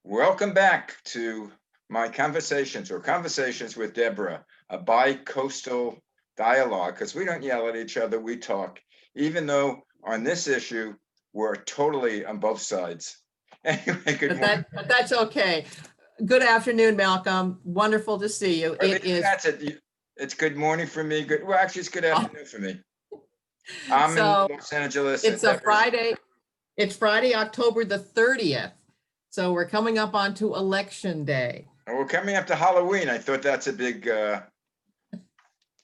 Welcome back to my conversations with Deborah, a bi-coastal dialogue, because we don't yell at each other, we talk, even though on this issue, we're totally on both sides. Anyway, good morning. But that's okay. Good afternoon, Malcolm. Wonderful to see you. That's it. It's good morning for me. Well, actually, it's good afternoon for me. I'm in Los Angeles. It's a Friday. It's Friday, October the 30th. So we're coming up onto Election Day. And we're coming up to Halloween. I thought that's a big,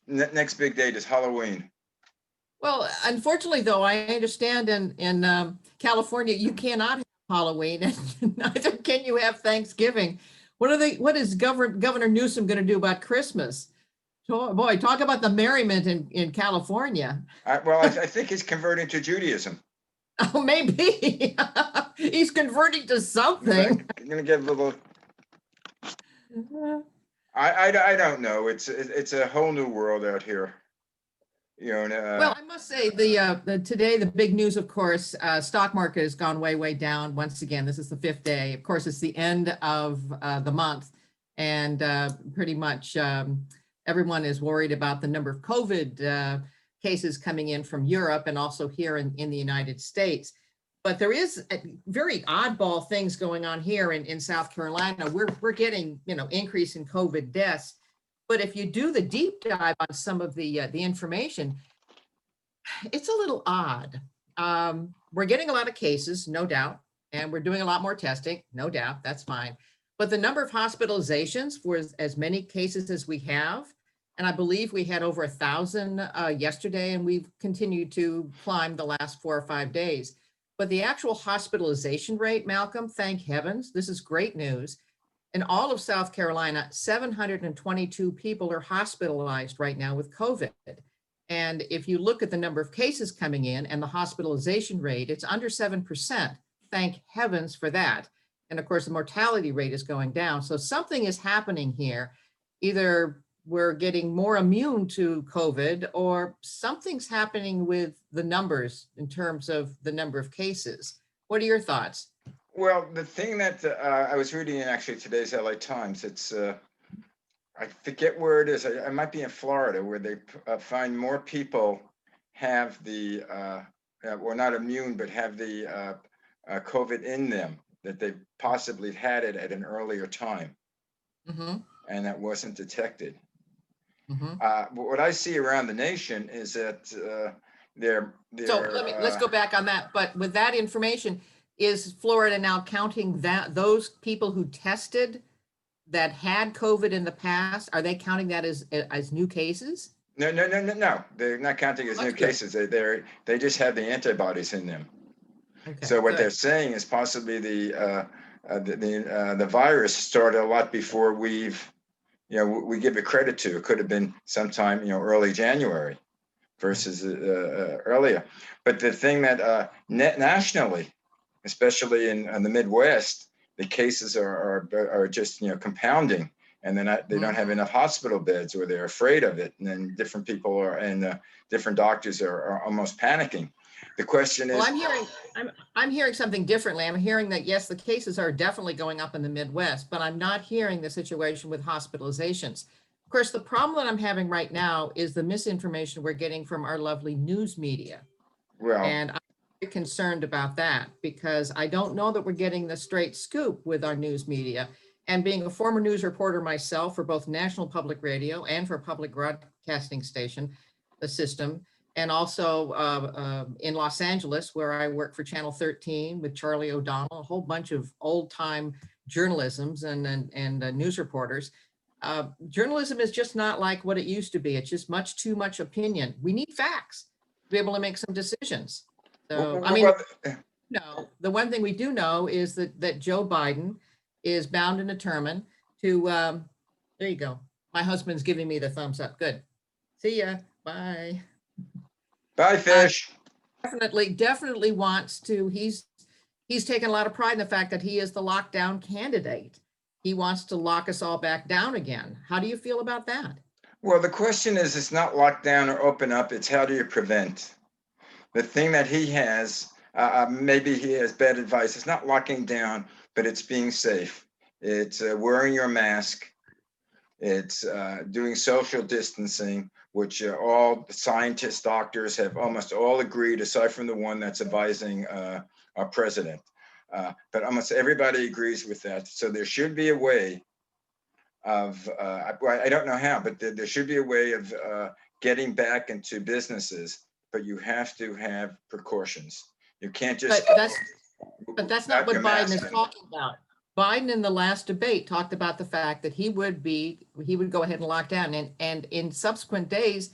next big date is Halloween. Well, unfortunately, though, I understand in California, you cannot have Halloween, and neither can you have Thanksgiving. What is Governor Newsom going to do about Christmas? Boy, talk about the merriment in California. Well, I think he's converting to Judaism. Oh, maybe. He's converting to something. I'm gonna get a little. I don't know. It's a whole new world out here. Well, I must say today the big news, of course, stock market has gone way down once again. This is the fifth day. Of course, it's the end of the month, and pretty much everyone is worried about the number of COVID cases coming in from Europe and also here in the United States. But there is very oddball things going on here in South Carolina. We're getting, increase in COVID deaths. But if you do the deep dive on some of the information, it's a little odd. We're getting a lot of cases, no doubt, and we're doing a lot more testing, no doubt, that's fine. But the number of hospitalizations for as many cases as we have, and I believe we had over 1,000 yesterday, and we've continued to climb the last 4 or 5 days. But the actual hospitalization rate, Malcolm, thank heavens, this is great news. In all of South Carolina, 722 people are hospitalized right now with COVID. And if you look at the number of cases coming in and the hospitalization rate, it's under 7%. Thank heavens for that. And of course, the mortality rate is going down. So something is happening here. Either we're getting more immune to COVID or something's happening with the numbers in terms of the number of cases. What are your thoughts? Well, the thing that I was reading in actually today's LA Times, it's, I forget where it is. I might be in Florida, where they find more people have the, or not immune, but have the COVID in them, that they possibly had it at an earlier time. Mm-hmm. And that wasn't detected. Mm-hmm. But what I see around the nation is that So let's go back on that. But with that information, is Florida now counting those people who tested that had COVID in the past? Are they counting that as new cases? No. They're not counting as new cases. They just have the antibodies in them. Okay, so what they're saying is possibly the virus started a lot before we give it credit to. It could have been sometime early January versus earlier. But the thing that nationally, especially in the Midwest, the cases are just compounding, and they don't have enough hospital beds, or they're afraid of it, and then different people different doctors are almost panicking. The question is, well, I'm hearing something differently. I'm hearing that yes, the cases are definitely going up in the Midwest, but I'm not hearing the situation with hospitalizations. Of course, the problem that I'm having right now is the misinformation we're getting from our lovely news media. Well, and I'm very concerned about that, because I don't know that we're getting the straight scoop with our news media. And being a former news reporter myself for both National Public Radio and for a public broadcasting station, the system, and also in Los Angeles, where I work for Channel 13 with Charlie O'Donnell, a whole bunch of old time journalisms and news reporters. Journalism is just not like what it used to be. It's just too much opinion. We need facts to be able to make some decisions. So, the one thing we do know is that Joe Biden is bound and determined to, there you go. My husband's giving me the thumbs up. Good. See ya. Bye. Bye, fish. Definitely wants to. He's taken a lot of pride in the fact that he is the lockdown candidate. He wants to lock us all back down again. How do you feel about that? Well, the question is, it's not lock down or open up. It's how do you prevent? The thing that he has maybe he has bad advice. It's not locking down, but it's being safe. It's wearing your mask. It's doing social distancing, which all scientists, doctors have almost all agreed, aside from the one that's advising our president. But almost everybody agrees with that. So there should be a way of, I don't know how, but there should be a way of getting back into businesses, but you have to have precautions. You can't just. But that's not what Biden is talking about. Biden in the last debate talked about the fact that he would go ahead and lock down, and in subsequent days,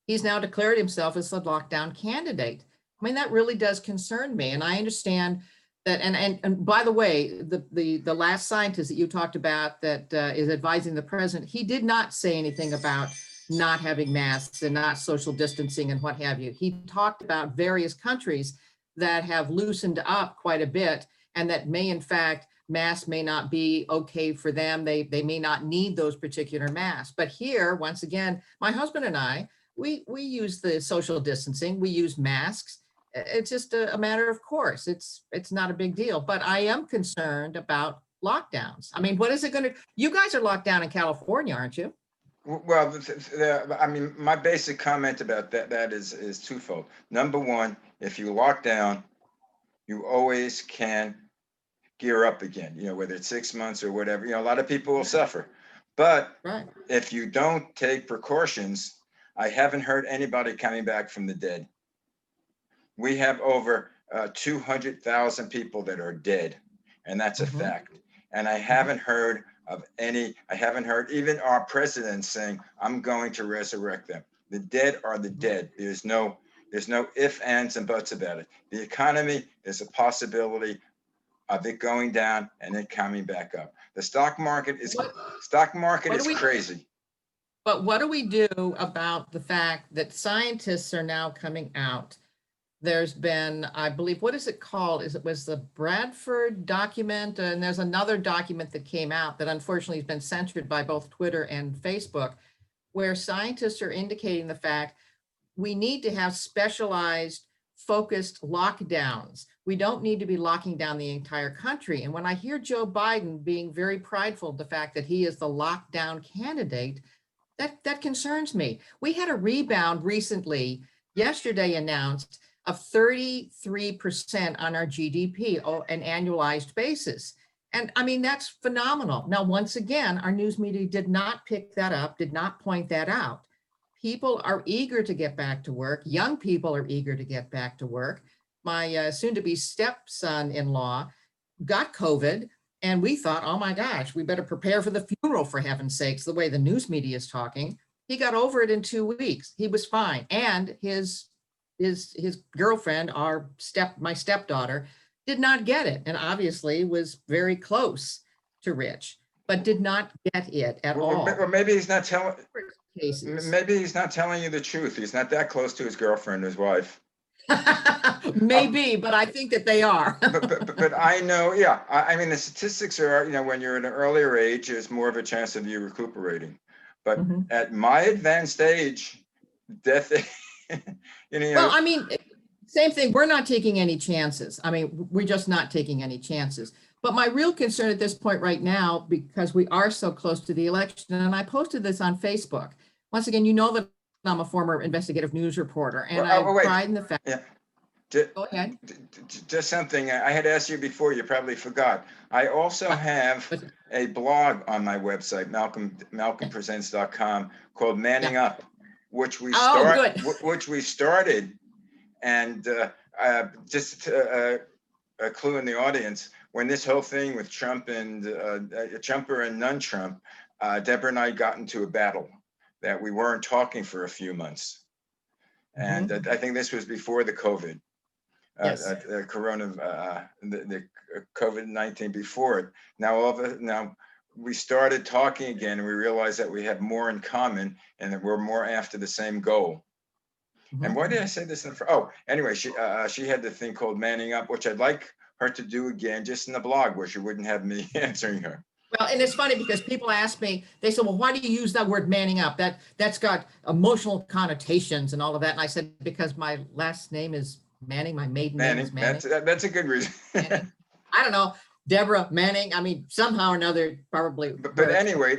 he's now declared himself as a lockdown candidate. I mean, that really does concern me, and I understand that. And by the way, the last scientist that you talked about that is advising the president, he did not say anything about not having masks and not social distancing and what have you. He talked about various countries that have loosened up quite a bit, and that may, in fact, masks may not be okay for them. They may not need those particular masks. But here, once again, my husband and I, we use the social distancing. We use masks. It's just a matter of course. It's not a big deal. But I am concerned about lockdowns. I mean, what is it going to? You guys are locked down in California, aren't you? Well, I mean, my basic comment about that is twofold. Number one, if you lock down, you always can gear up again, whether it's 6 months or whatever. A lot of people will suffer. But if you don't take precautions, I haven't heard anybody coming back from the dead. We have over 200,000 people that are dead, and that's a fact. And I haven't heard even our president saying, I'm going to resurrect them. The dead are the dead. There's no ifs, ands, and buts about it. The economy is a possibility of it going down and then coming back up. The stock market is crazy. But what do we do about the fact that scientists are now coming out? There's been, I believe, what is it called? It was the Bradford document, and there's another document that came out that unfortunately has been censored by both Twitter and Facebook, where scientists are indicating the fact we need to have specialized, focused lockdowns. We don't need to be locking down the entire country. And when I hear Joe Biden being very prideful of the fact that he is the lockdown candidate, that concerns me. We had a rebound recently, yesterday announced, of 33% on our GDP, an annualized basis. And I mean, that's phenomenal. Now, once again, our news media did not pick that up, did not point that out. People are eager to get back to work. Young people are eager to get back to work. My soon-to-be stepson-in-law got COVID, and we thought, oh my gosh, we better prepare for the funeral, for heaven's sakes, the way the news media is talking. He got over it in 2 weeks. He was fine. And his girlfriend, my stepdaughter, did not get it, and obviously was very close to Rich, but did not get it at all. Or maybe he's not telling. Maybe he's not telling you the truth. He's not that close to his girlfriend, his wife. Maybe, but I think that they are. but I know, yeah. I mean, the statistics are, when you're at an earlier age, there's more of a chance of you recuperating. But at my advanced age, death. Well, I mean, same thing. We're not taking any chances. I mean, we're just not taking any chances. But my real concern at this point right now, because we are so close to the election, and I posted this on Facebook. Once again, you know that I'm a former investigative news reporter, and I pride in the fact. Yeah. Go ahead. Just something I had asked you before, you probably forgot. I also have a blog on my website, malcolmpresents.com, called Manning Up, which we started, and just a clue in the audience, when this whole thing with Trump and Trumper and non-Trump, Deborah and I got into a battle that we weren't talking for a few months, and I think this was before the COVID, the COVID-19 before it. Now we started talking again, and we realized that we have more in common and that we're more after the same goal. And why did I say this? Anyway, she had the thing called Manning Up, which I'd like her to do again, just in the blog, where she wouldn't have me answering her. Well, and it's funny because people ask me, they say, well, why do you use that word manning up? That's got emotional connotations and all of that. And I said, because my last name is Manning. My maiden name is Manning. That's a good reason. I don't know. Deborah Manning. I mean, somehow or another, probably. But anyway,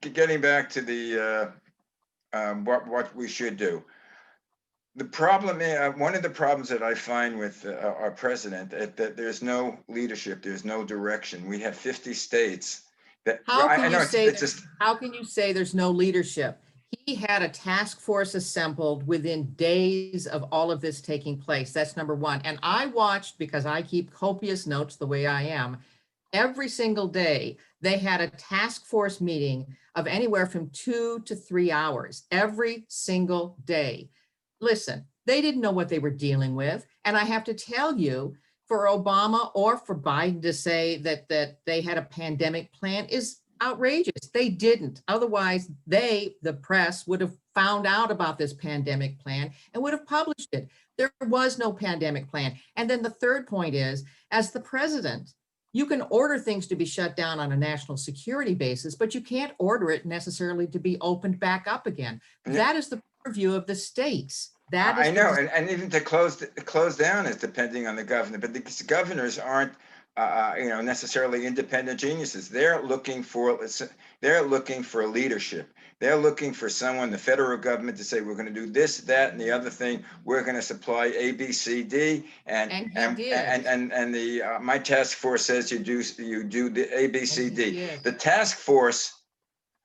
getting back to the what we should do. The problem is, one of the problems that I find with our president, that there's no leadership, there's no direction. We have 50 states. How can you say there's no leadership? He had a task force assembled within days of all of this taking place. That's number one. And I watched, because I keep copious notes the way I am, every single day they had a task force meeting of anywhere from 2 to 3 hours every single day. Listen, they didn't know what they were dealing with. And I have to tell you, for Obama or for Biden to say that they had a pandemic plan is outrageous. They didn't. Otherwise, the press, would have found out about this pandemic plan and would have published it. There was no pandemic plan. And then the third point is, as the president, you can order things to be shut down on a national security basis, but you can't order it necessarily to be opened back up again. That is the purview of the states. That is I know, and even to close down is depending on the governor, but the governors aren't, necessarily independent geniuses. They're looking for leadership. They're looking for someone, the federal government, to say, we're going to do this, that, and the other thing. We're going to supply A, B, C, D, and the my task force says you do the A, B, C, D. The task force,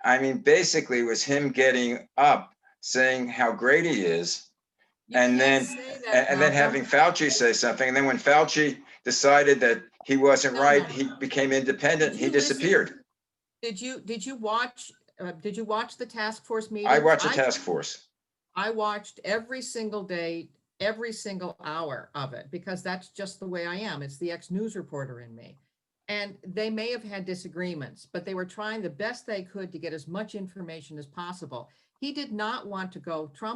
I mean, basically was him getting up, saying how great he is. And then having Fauci say something. And then when Fauci decided that he wasn't right, he became independent. He disappeared. Did you watch the task force meeting? I watched the task force. I watched every single day, every single hour of it, because that's just the way I am. It's the ex-news reporter in me. And they may have had disagreements, but they were trying the best they could to get as much information as possible. Trump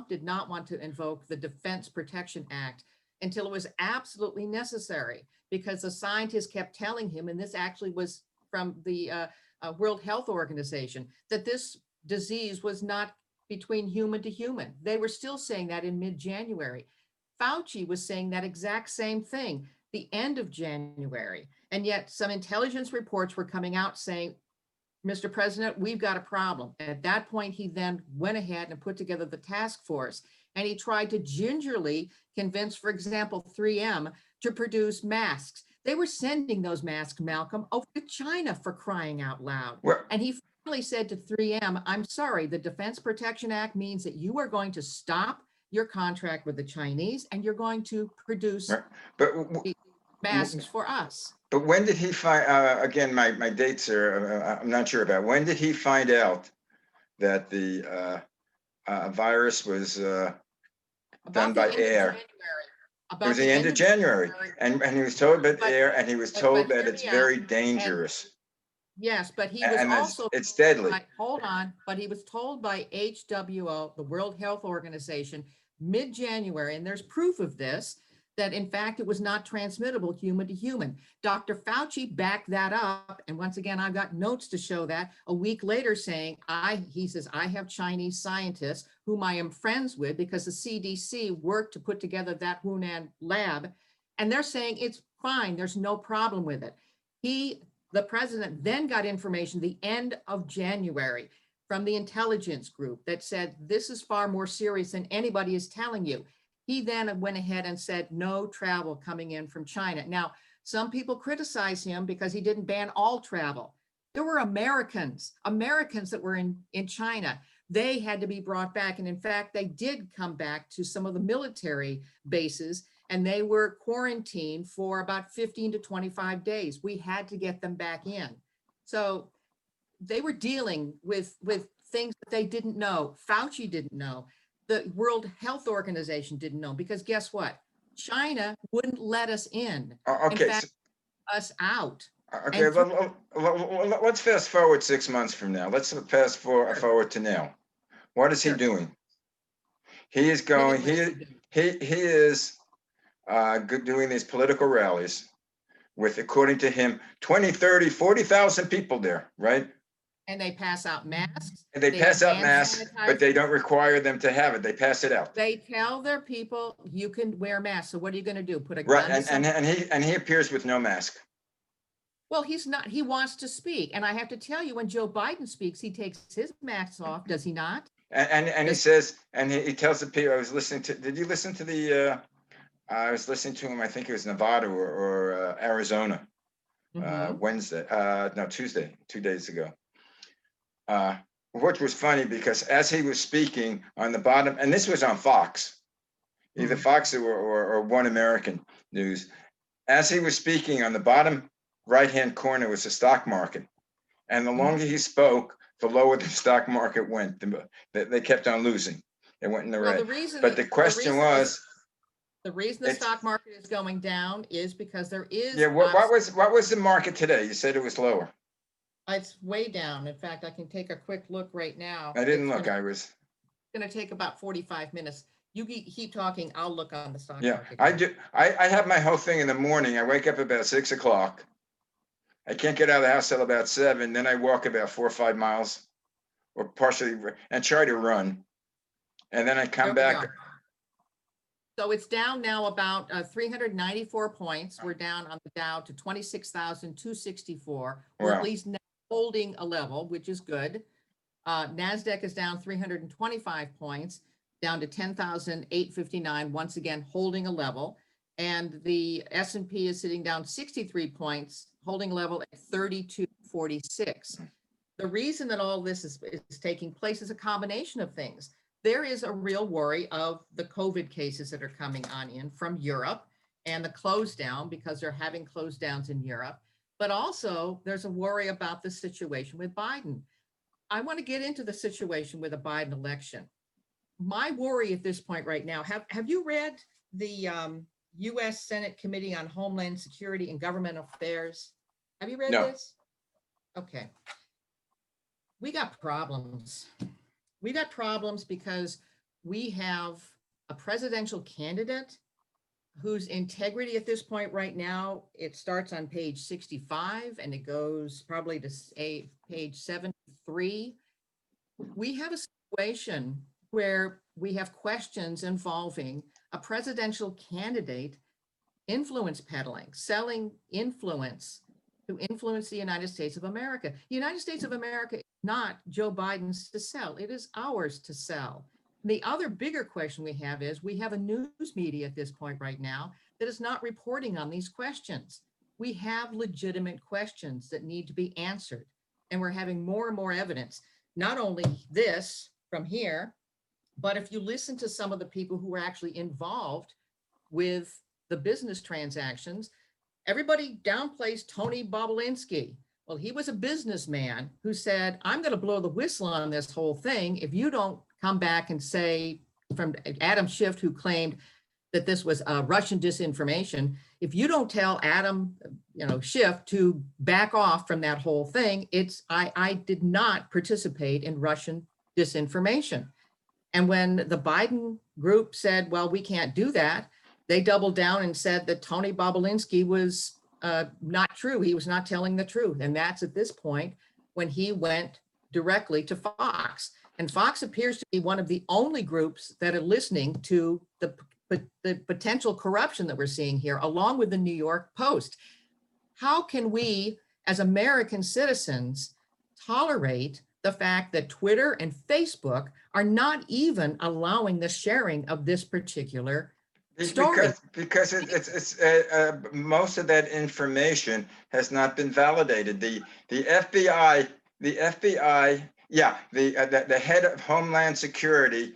did not want to invoke the Defense Production Act until it was absolutely necessary, because the scientists kept telling him, and this actually was from the World Health Organization, that this disease was not between human to human. They were still saying that in mid-January. Fauci was saying that exact same thing, the end of January. And yet some intelligence reports were coming out saying, Mr. President, we've got a problem. At that point, he then went ahead and put together the task force, and he tried to gingerly convince, for example, 3M to produce masks. They were sending those masks, Malcolm, over to China, for crying out loud. And he finally said to 3M, I'm sorry, the Defense Production Act means that you are going to stop your contract with the Chinese and you're going to produce masks for us. But when did he find, again, my dates are, I'm not sure about, when did he find out that the virus was done by air? It was the end of January. And he was told about air, and he was told that it's very dangerous. Yes, but he was also, it's deadly. Hold on, but he was told by HWO, the World Health Organization, mid-January, and there's proof of this, that in fact, it was not transmittable human to human. Dr. Fauci backed that up. And once again, I've got notes to show that a week later saying, he says, I have Chinese scientists whom I am friends with, because the CDC worked to put together that Hunan lab. And they're saying it's fine. There's no problem with it. The president then got information the end of January from the intelligence group that said, this is far more serious than anybody is telling you. He then went ahead and said, no travel coming in from China. Now, some people criticize him because he didn't ban all travel. There were Americans that were in China. They had to be brought back. And in fact, they did come back to some of the military bases, and they were quarantined for about 15 to 25 days. We had to get them back in. So they were dealing with things that they didn't know. Fauci didn't know. The World Health Organization didn't know, because guess what? China wouldn't let us in. Okay. In fact, us out. Okay, let's fast forward 6 months from now. Let's fast forward to now. What is he doing? He is going, he is doing these political rallies with, according to him, 20, 30, 40,000 people there, right? And they pass out masks. And they pass have out hand masks, but sanitizer. they don't require them to have it. They pass it out. They tell their people you can wear masks. So what are you going to do? Put a Right, gun? and he appears with no mask. Well, he's not. He wants to speak, and I have to tell you, when Joe Biden speaks, he takes his mask off. Does he not? And he says, and he tells the people. I was listening to. Did you listen to the? I was listening to him. I think it was Nevada or Arizona. Wednesday, no, Tuesday, 2 days ago. Which was funny because as he was speaking on the bottom, and this was on Fox, either Fox or One American News, as he was speaking on the bottom right-hand corner was the stock market. And the longer he spoke, the lower the stock market went. They kept on losing. It went in the red. But the question was, the reason the stock market is going down is because there is. Yeah, what was the market today? You said it was lower. It's way down. In fact, I can take a quick look right now. I didn't look. I was going to take about 45 minutes. You keep talking. I'll look on the stock market. I do. I have my whole thing in the morning. I wake up about 6 o'clock. I can't get out of the house till about 7. Then I walk about 4 or 5 miles, or partially, and try to run. And then I come back. So it's down now about 394 points. We're down on the Dow to 26,264. We're at least now holding a level, which is good. NASDAQ is down 325 points, down to 10,859, once again holding a level. And the S&P is sitting down 63 points, holding a level at 3246. The reason that all this is taking place is a combination of things. There is a real worry of the COVID cases that are coming on in from Europe and the close down, because they're having close downs in Europe. But also there's a worry about the situation with Biden. I want to get into the situation with a Biden election. My worry at this point right now, have you read the U.S. Senate Committee on Homeland Security and Government Affairs? Have you read this? Okay. We got problems. We got problems because we have a presidential candidate whose integrity at this point right now, it starts on page 65 and it goes probably to page 73. We have a situation where we have questions involving a presidential candidate influence peddling, selling influence to influence the United States of America. The United States of America is not Joe Biden's to sell. It is ours to sell. The other bigger question we have is we have a news media at this point right now that is not reporting on these questions. We have legitimate questions that need to be answered. And we're having more and more evidence, not only this from here, but if you listen to some of the people who were actually involved with the business transactions, everybody downplays Tony Bobulinski. Well, he was a businessman who said, I'm going to blow the whistle on this whole thing if you don't come back and say, from Adam Schiff, who claimed that this was Russian disinformation, if you don't tell Adam Schiff to back off from that whole thing, I did not participate in Russian disinformation. And when the Biden group said, well, we can't do that, they doubled down and said that Tony Bobulinski was not true. He was not telling the truth. And that's at this point when he went directly to Fox. And Fox appears to be one of the only groups that are listening to the potential corruption that we're seeing here, along with the New York Post. How can we, as American citizens, tolerate the fact that Twitter and Facebook are not even allowing the sharing of this particular story? Because it's most of that information has not been validated. The FBI, yeah, the head of Homeland Security,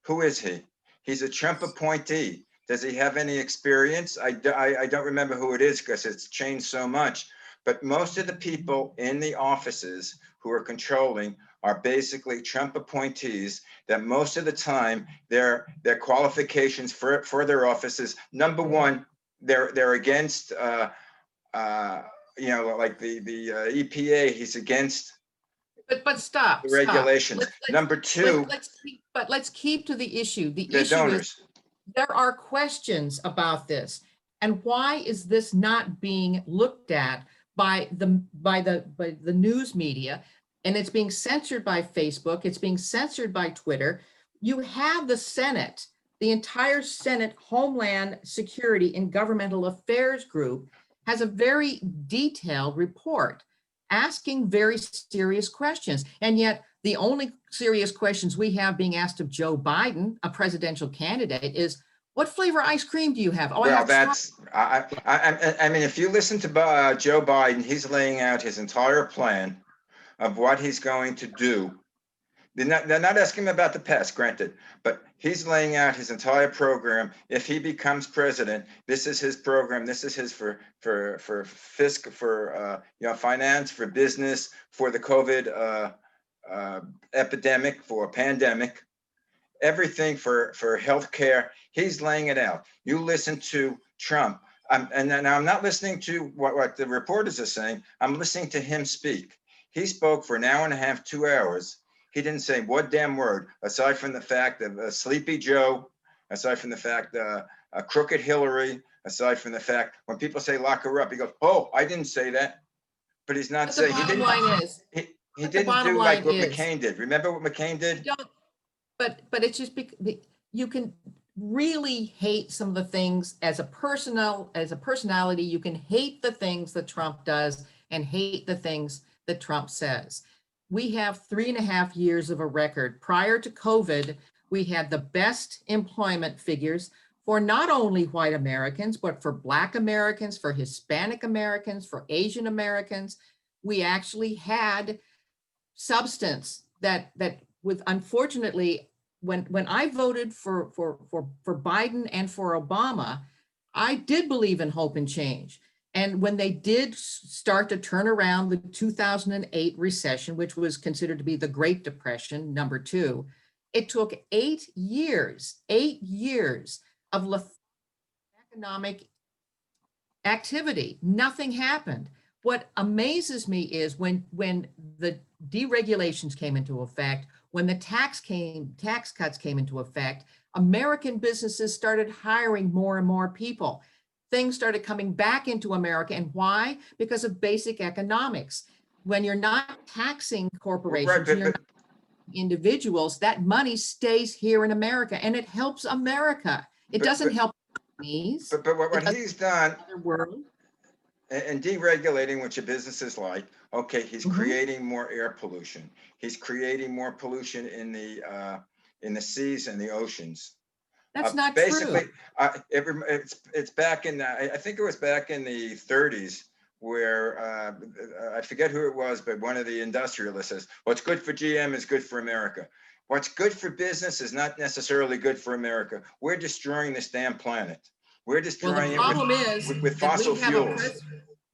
who is he? He's a Trump appointee. Does he have any experience? I don't remember who it is because it's changed so much. But most of the people in the offices who are controlling are basically Trump appointees that most of the time their qualifications for their offices, number one, they're against like the EPA, he's against stop the regulations. Number two, let's keep to the issue. The issue donors. Is there are questions about this. And why is this not being looked at by the news media, and it's being censored by Facebook, it's being censored by Twitter. You have the Senate, the entire Senate Homeland Security and Governmental Affairs group has a very detailed report asking very serious questions. And yet the only serious questions we have being asked of Joe Biden, a presidential candidate, is what flavor ice cream do you have? Oh, well, I mean, if you listen to Joe Biden, he's laying out his entire plan of what he's going to do. They're not asking him about the past, granted, but he's laying out his entire program. If he becomes president, this is his program. This is his for fisc, for finance, for business, for the COVID epidemic, for pandemic, everything for healthcare. He's laying it out. You listen to Trump, and now I'm not listening to what the reporters are saying. I'm listening to him speak. He spoke for an hour and a half, 2 hours. He didn't say one damn word, aside from the fact of Sleepy Joe, aside from the fact Crooked Hillary, aside from the fact when people say lock her up, he goes, "Oh, I didn't say that," but he's not saying. The bottom line is he didn't do like what McCain did. Remember what McCain did? But it's just you can really hate some of the things as a personality. You can hate the things that Trump does and hate the things that Trump says. We have 3.5 years of a record. Prior to COVID, we had the best employment figures for not only white Americans, but for Black Americans, for Hispanic Americans, for Asian Americans. We actually had substance that with, unfortunately, when I voted for Biden and for Obama, I did believe in hope and change. And when they did start to turn around the 2008 recession, which was considered to be the Great Depression, number 2, it took 8 years of economic activity. Nothing happened. What amazes me is when the deregulations came into effect, when the tax cuts came into effect, American businesses started hiring more and more people. Things started coming back into America. And why? Because of basic economics. When you're not taxing corporations, you're not individuals, that money stays here in America and it helps America. It doesn't help companies. But what he's done and deregulating, which a business is like, okay, he's creating more air pollution. He's creating more pollution in the seas and the oceans. That's not basically, true. It's back in, I think it was back in the 30s where I forget who it was, but one of the industrialists says, what's good for GM is good for America. What's good for business is not necessarily good for America. We're destroying this damn planet. We're destroying it with fossil fuels.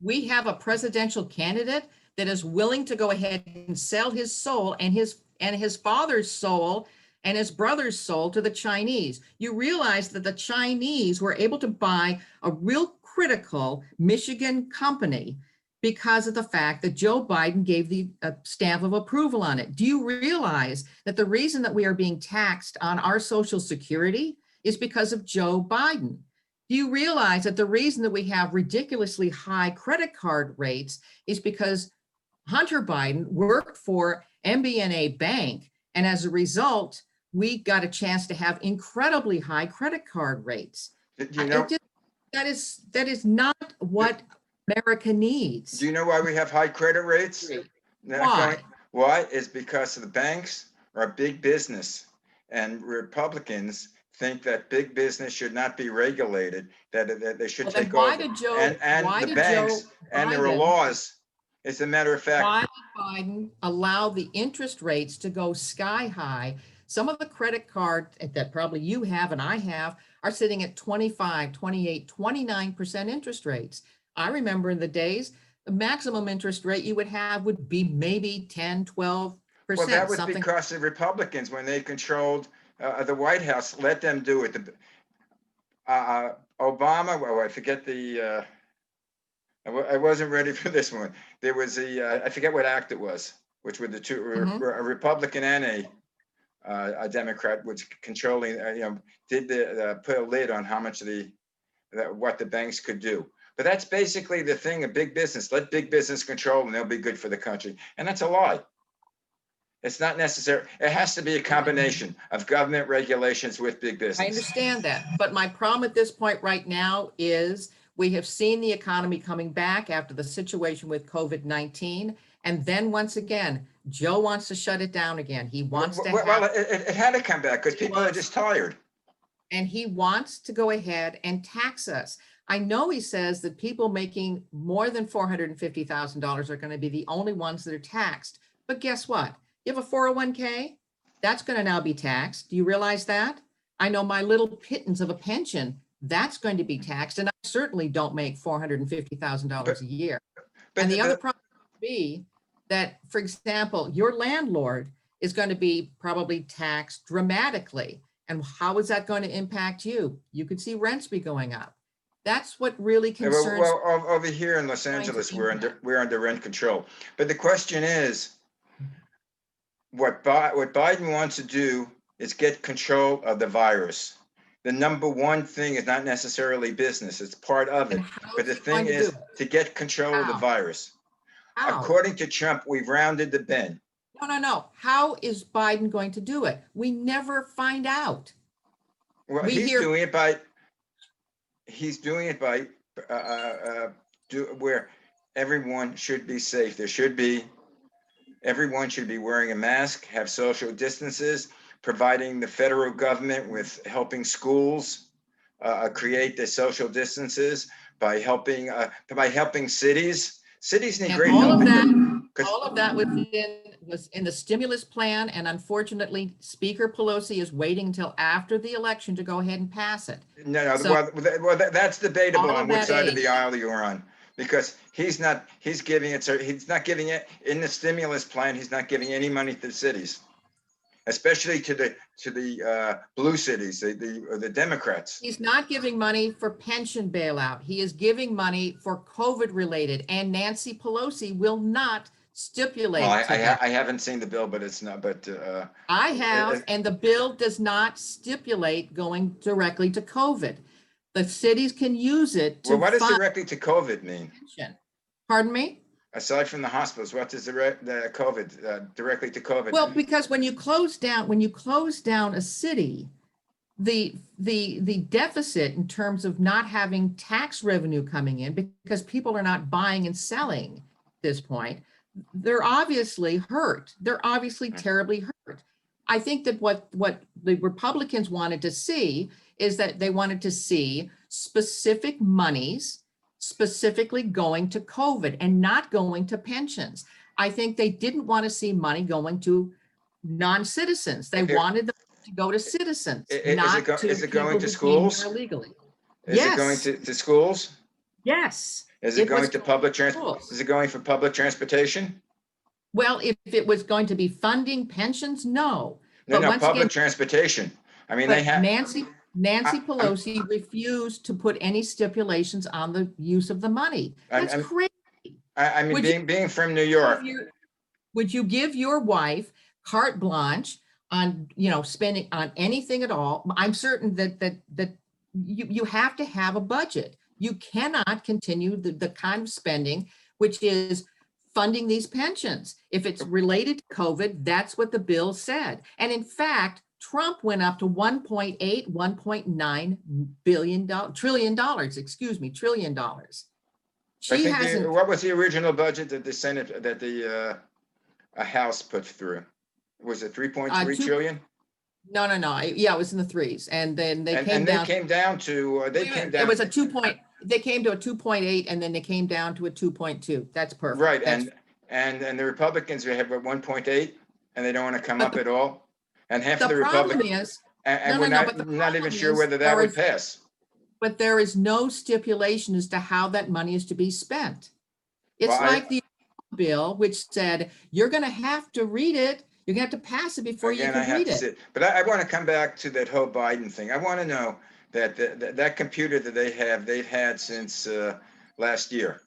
We have a presidential candidate that is willing to go ahead and sell his soul and his father's soul and his brother's soul to the Chinese. You realize that the Chinese were able to buy a real critical Michigan company because of the fact that Joe Biden gave the stamp of approval on it. Do you realize that the reason that we are being taxed on our Social Security is because of Joe Biden? Do you realize that the reason that we have ridiculously high credit card rates is because Hunter Biden worked for MBNA Bank, and as a result, we got a chance to have incredibly high credit card rates. That is not what America needs. Do you know why we have high credit rates? Why? Why? Is because the banks are big business, and Republicans think that big business should not be regulated, that they should take over. And the banks, and there are laws. As a matter of fact, why did Biden allow the interest rates to go sky high? Some of the credit cards that probably you have and I have are sitting at 25, 28, 29% interest rates. I remember in the days, the maximum interest rate you would have would be maybe 10, 12%. Well, that was because the Republicans, when they controlled the White House, let them do it. Obama, well, I forget the, I wasn't ready for this one. There was I forget what act it was, which were the two, a Republican and a Democrat, which controlling, did put a lid on how much what the banks could do. But that's basically the thing of big business. Let big business control and they'll be good for the country. And that's a lie. It's not necessary. It has to be a combination of government regulations with big business. I understand that. But my problem at this point right now is we have seen the economy coming back after the situation with COVID-19. And then once again, Joe wants to shut it down again. He wants to it had to come back because people are just tired. And he wants to go ahead and tax us. I know he says that people making more than $450,000 are going to be the only ones that are taxed. But guess what? You have a 401k, that's going to now be taxed. Do you realize that? I know my little pittance of a pension, that's going to be taxed. And I certainly don't make $450,000 a year. And the other problem would be that, for example, your landlord is going to be probably taxed dramatically. And how is that going to impact you? You could see rents be going up. That's what really concerns. Well, over here in Los Angeles, we're under rent control. But the question is, what Biden wants to do is get control of the virus. The number one thing is not necessarily business; it's part of it. But the thing is to get control of the virus. How? According to Trump, we've rounded the bend. No. How is Biden going to do it? We never find out. Well, he's doing it by where everyone should be safe. Everyone should be wearing a mask, have social distances, providing the federal government with helping schools create the social distances by helping cities. Cities need great help. All of that was in the stimulus plan, and unfortunately, Speaker Pelosi is waiting until after the election to go ahead and pass it. No, so, well, that's debatable on which side of the aisle you're on, because he's not giving it in the stimulus plan. He's not giving any money to the cities, especially to the blue cities, the Democrats. He's not giving money for pension bailout. He is giving money for COVID related, and Nancy Pelosi will not stipulate. Well, I haven't seen the bill, but it's not. But I have, and the bill does not stipulate going directly to COVID. The cities can use it to. Well, what does directly to COVID mean? Pension. Pardon me? Aside from the hospitals, what does the COVID directly to COVID? Well, because when you close down a city, the deficit in terms of not having tax revenue coming in because people are not buying and selling at this point, they're obviously hurt. They're obviously terribly hurt. I think that what the Republicans wanted to see is that they wanted to see specific monies specifically going to COVID and not going to pensions. I think they didn't want to see money going to non-citizens. They wanted them to go to citizens. Is it going to schools? Illegally. Is it going to schools? Yes. Is it going to public transport? Is it going for public transportation? Well, if it was going to be funding pensions, no. No, public transportation. I mean, they have Nancy Pelosi refused to put any stipulations on the use of the money. That's crazy. I mean, being from New York. Would you give your wife carte blanche on, spending on anything at all? I'm certain that you have to have a budget. You cannot continue the kind of spending, which is funding these pensions. If it's related to COVID, that's what the bill said. And in fact, Trump went up to $1.9 trillion. What was the original budget that the Senate, that the House put through? Was it 3.3 trillion? No. Yeah, it was in the threes, and then they came down. It was a 2 point. They came to a 2.8, and then they came down to a 2.2. That's perfect. Right, and the Republicans have 1.8, and they don't want to come up at all. And half of the Republicans, we're not even sure whether that would pass. But there is no stipulation as to how that money is to be spent. It's like the bill, which said you're going to have to read it. You're going to have to pass it before you can read it. But I want to come back to that whole Biden thing. I want to know that that computer that they've had since last year.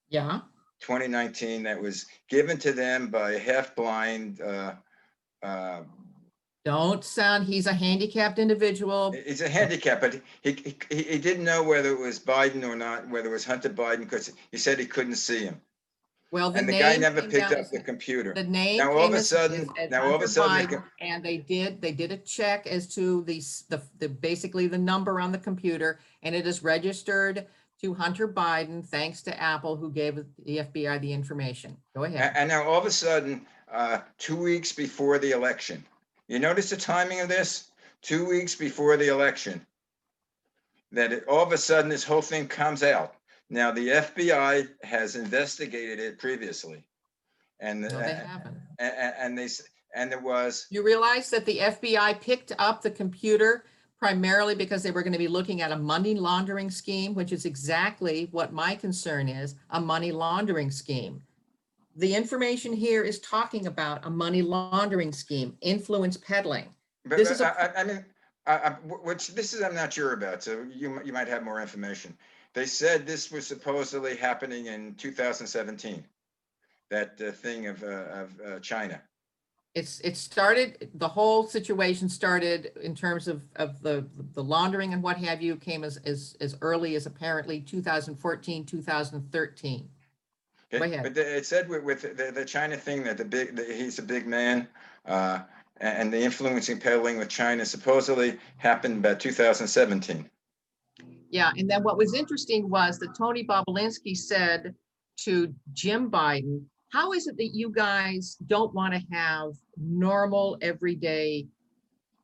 Yeah. 2019, that was given to them by a half-blind Don't sound, he's a handicapped individual. He's a handicap, but he didn't know whether it was Biden or not, whether it was Hunter Biden, because he said he couldn't see him. Well, the And the guy name never came picked down up the computer. The name Now all of came a as sudden, Hunter Biden, and they did a check as to the basically the number on the computer, and it is registered to Hunter Biden, thanks to Apple, who gave the FBI the information. Go ahead. And now all of a sudden, 2 weeks before the election, you notice the timing of this? 2 weeks before the election, all of a sudden this whole thing comes out. Now the FBI has investigated it previously, and No, they haven't. And it was. You realize that the FBI picked up the computer primarily because they were going to be looking at a money laundering scheme, which is exactly what my concern is, a money laundering scheme. The information here is talking about a money laundering scheme, influence peddling. But this is this is I'm not sure about, so you might have more information. They said this was supposedly happening in 2017, that thing of China. It started, the whole situation started in terms of the laundering and what have you, came as early as apparently 2014, 2013. Okay. Go ahead. But it said with the China thing that he's a big man, and the influencing peddling with China supposedly happened about 2017. Yeah, and then what was interesting was that Tony Bobolinsky said to Jim Biden, how is it that you guys don't want to have normal, everyday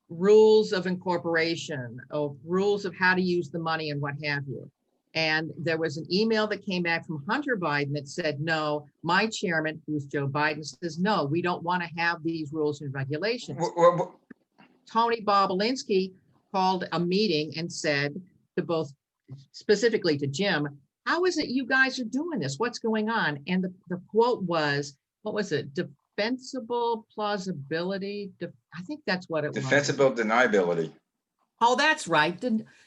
rules of incorporation, or rules of how to use the money and what have you? And there was an email that came back from Hunter Biden that said, no, my chairman, who's Joe Biden, says, no, we don't want to have these rules and regulations. Tony Bobolinsky called a meeting and said to both, specifically to Jim, how is it you guys are doing this? What's going on? And the quote was, what was it? Defensible plausibility. I think that's what it was. Defensible deniability. Oh, that's right.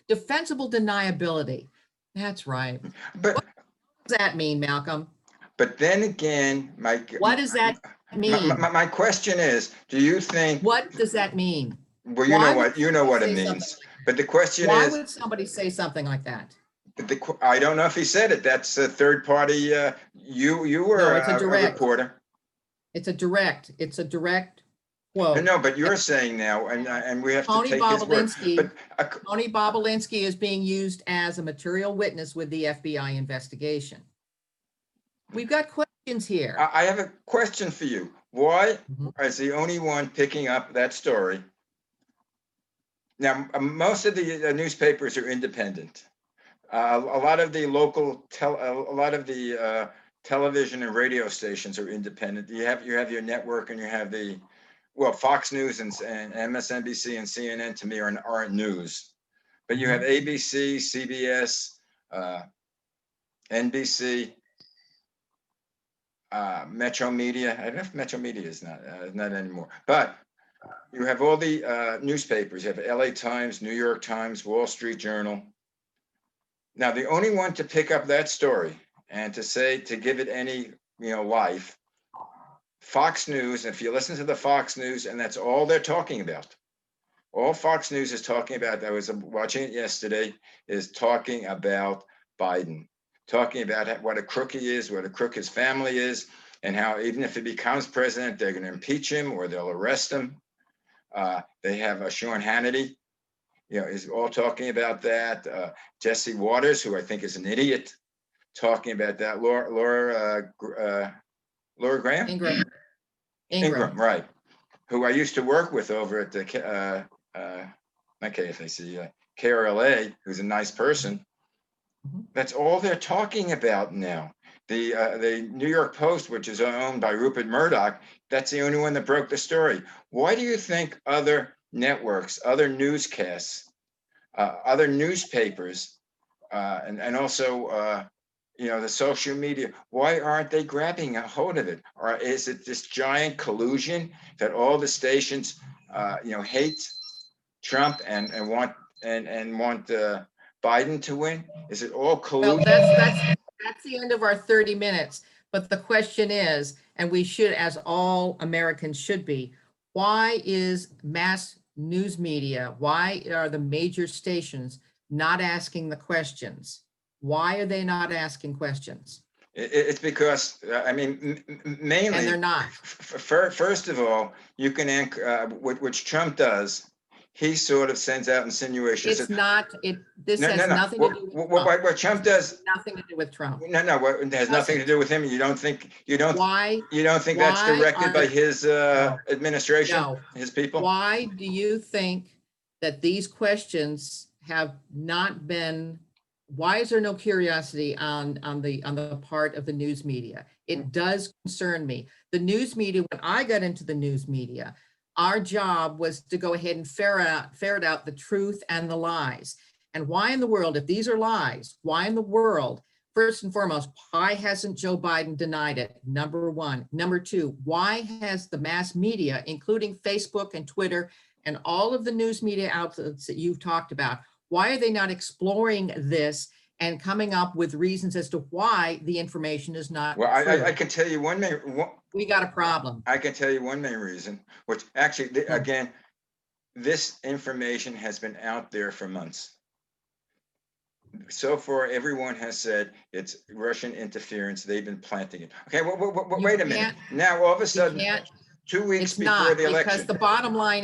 Defensible deniability. That's right. But what does that mean, Malcolm? But then again, what does that mean? My question is, do you think? What does that mean? Well, you know what it means. But the question is, why would somebody say something like that? I don't know if he said it. That's a third party. You were a reporter. It's a direct quote. No, but you're saying now, and we have Tony to take Bobolinsky, his word. But Tony Bobolinsky is being used as a material witness with the FBI investigation. We've got questions here. I have a question for you. Why is the only one picking up that story? Now, most of the newspapers are independent. A lot of the local, television and radio stations are independent. You have your network, and you have Fox News and MSNBC and CNN to me aren't news, but you have ABC, CBS, NBC, Metro Media. I don't know if Metro Media is not anymore, but you have all the newspapers. You have LA Times, New York Times, Wall Street Journal. Now, the only one to pick up that story and to give it any life, Fox News. If you listen to the Fox News, and that's all they're talking about. All Fox News is talking about, I was watching it yesterday, is talking about Biden, talking about what a crook he is, what a crook his family is, and how even if he becomes president, they're going to impeach him or they'll arrest him. They have Sean Hannity, is all talking about that. Jesse Waters, who I think is an idiot, talking about that. Laura Graham? Ingram, right. Who I used to work with over at the not KFAC, KRLA, who's a nice person. That's all they're talking about now. The New York Post, which is owned by Rupert Murdoch, that's the only one that broke the story. Why do you think other networks, other newscasts, other newspapers, and also the social media, why aren't they grabbing a hold of it? Or is it this giant collusion that all the stations hate Trump and want Biden to win? Is it all collusion? Well, that's the end of our 30 minutes. But the question is, and we should, as all Americans should be, why is mass news media, why are the major stations not asking the questions? Why are they not asking questions? It's because, I mean, mainly. And they're not. First of all, you can, which Trump does, he sort of sends out insinuations. It's not, this No, has no. nothing to do with Trump. What Trump does, Nothing to do with Trump. no, it has nothing to do with him. You don't think Why? that's directed by his administration, No. his people? Why do you think that these questions have not been, why is there no curiosity on the part of the news media? It does concern me. The news media, when I got into the news media, our job was to go ahead and ferret out the truth and the lies. And why in the world, if these are lies, why in the world, first and foremost, why hasn't Joe Biden denied it? Number one. Number two, why has the mass media, including Facebook and Twitter and all of the news media outlets that you've talked about, why are they not exploring this and coming up with reasons as to why the information is not Well, true? I can tell you we got a problem. I can tell you one main reason, which actually, again, this information has been out there for months. So far, everyone has said it's Russian interference. They've been planting it. Okay, wait a minute. Now, all of a sudden, 2 weeks before the election. Because the bottom line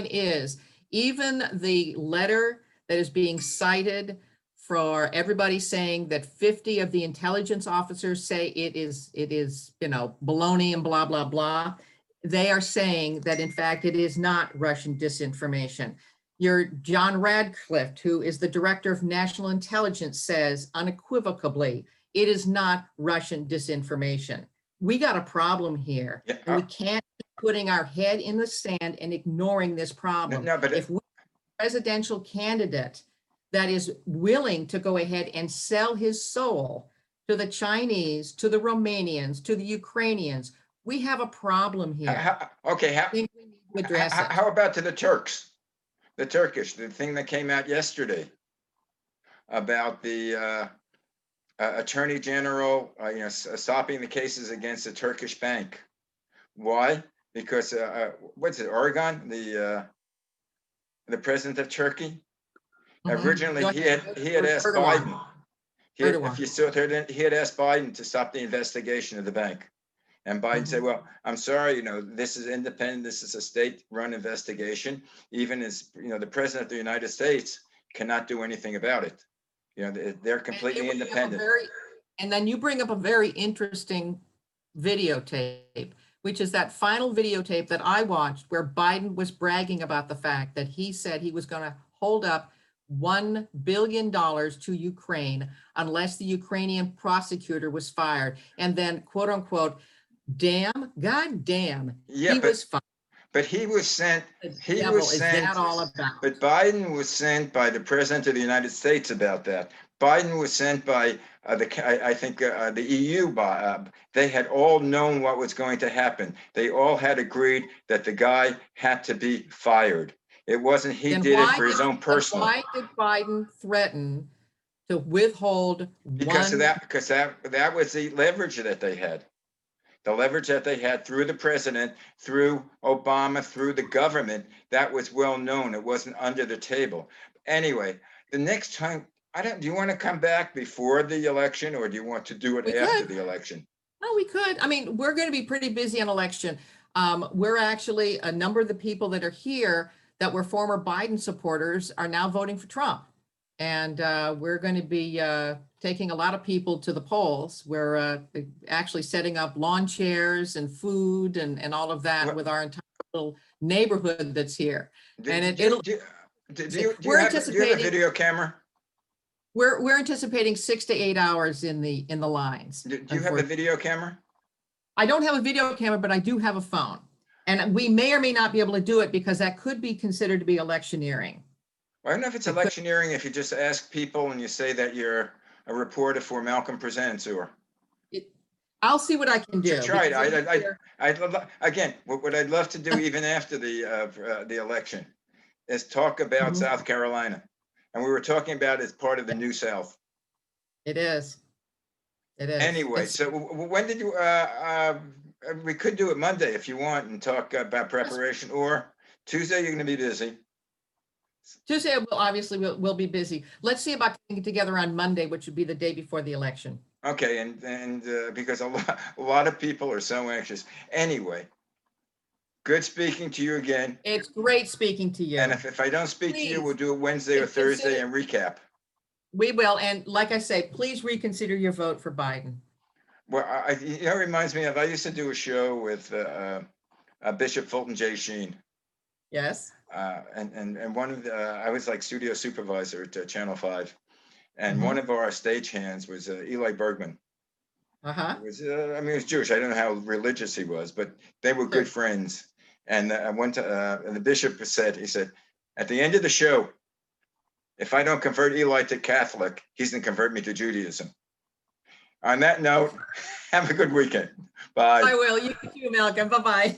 is, even the letter that is being cited for everybody saying that 50 of the intelligence officers say it is, baloney and blah, blah, blah. They are saying that in fact, it is not Russian disinformation. Your John Radcliffe, who is the director of national intelligence, says unequivocally, it is not Russian disinformation. We got a problem here. Yeah, and we can't keep putting our head in the sand and ignoring this problem. No, but if we have a presidential candidate that is willing to go ahead and sell his soul to the Chinese, to the Romanians, to the Ukrainians, we have a problem here. I think we need to address it. How about to the Turks? The thing that came out yesterday about the attorney general, stopping the cases against the Turkish bank. Why? Because what's it? Oregon, the president of Turkey. Originally, he had asked Biden. If you saw it, he had asked Biden to stop the investigation of the bank. And Biden said, well, I'm sorry, this is independent. This is a state-run investigation. Even as, the president of the United States cannot do anything about it. They're completely independent. And then you bring up a very interesting videotape, which is that final videotape that I watched where Biden was bragging about the fact that he said he was going to hold up $1 billion to Ukraine unless the Ukrainian prosecutor was fired. And then, quote unquote, God damn, he was fired. But he was sent. That all about? But Biden was sent by the president of the United States about that. Biden was sent by the EU. They had all known what was going to happen. They all had agreed that the guy had to be fired. It wasn't he did it for his own personal. Why did Biden threaten to withhold? Because that was the leverage that they had. The leverage that they had through the president, through Obama, through the government, that was well known. It wasn't under the table. Anyway, the next time, do you want to come back before the election or do you want to do it after the election? No, we could. I mean, we're going to be pretty busy on election. We're actually, a number of the people that are here that were former Biden supporters are now voting for Trump. And we're going to be taking a lot of people to the polls. We're actually setting up lawn chairs and food and all of that with our entire little neighborhood that's here. Do you have a video camera? We're anticipating 6 to 8 hours in the lines. Do you have a video camera? I don't have a video camera, but I do have a phone. And we may or may not be able to do it because that could be considered to be electioneering. I don't know if it's electioneering if you just ask people and you say that you're a reporter for Malcolm Presents or. I'll see what I can do. Try it. Again, what I'd love to do even after the election is talk about South Carolina. And we were talking about it as part of the New South. It is. Anyway, so when did you, We could do it Monday if you want and talk about preparation, or Tuesday, you're gonna be busy. Tuesday, we'll be busy. Let's see about getting together on Monday, which would be the day before the election. Okay, and because a lot of people are so anxious. Anyway, good speaking to you again. It's great speaking to you. And if I don't speak to you, we'll do it Wednesday or Thursday and recap. We will. And like I say, please reconsider your vote for Biden. Well, it reminds me of, I used to do a show with Bishop Fulton J. Sheen. Yes. And one of I was like studio supervisor at Channel 5. And one of our stagehands was Eli Bergman. Uh-huh. He was, I mean, he was Jewish. I don't know how religious he was, but they were good friends. And I went to, and the bishop said, he said, at the end of the show, if I don't convert Eli to Catholic, he's going to convert me to Judaism. On that note, have a good weekend. Bye. I will. You too, Malcolm. Bye-bye.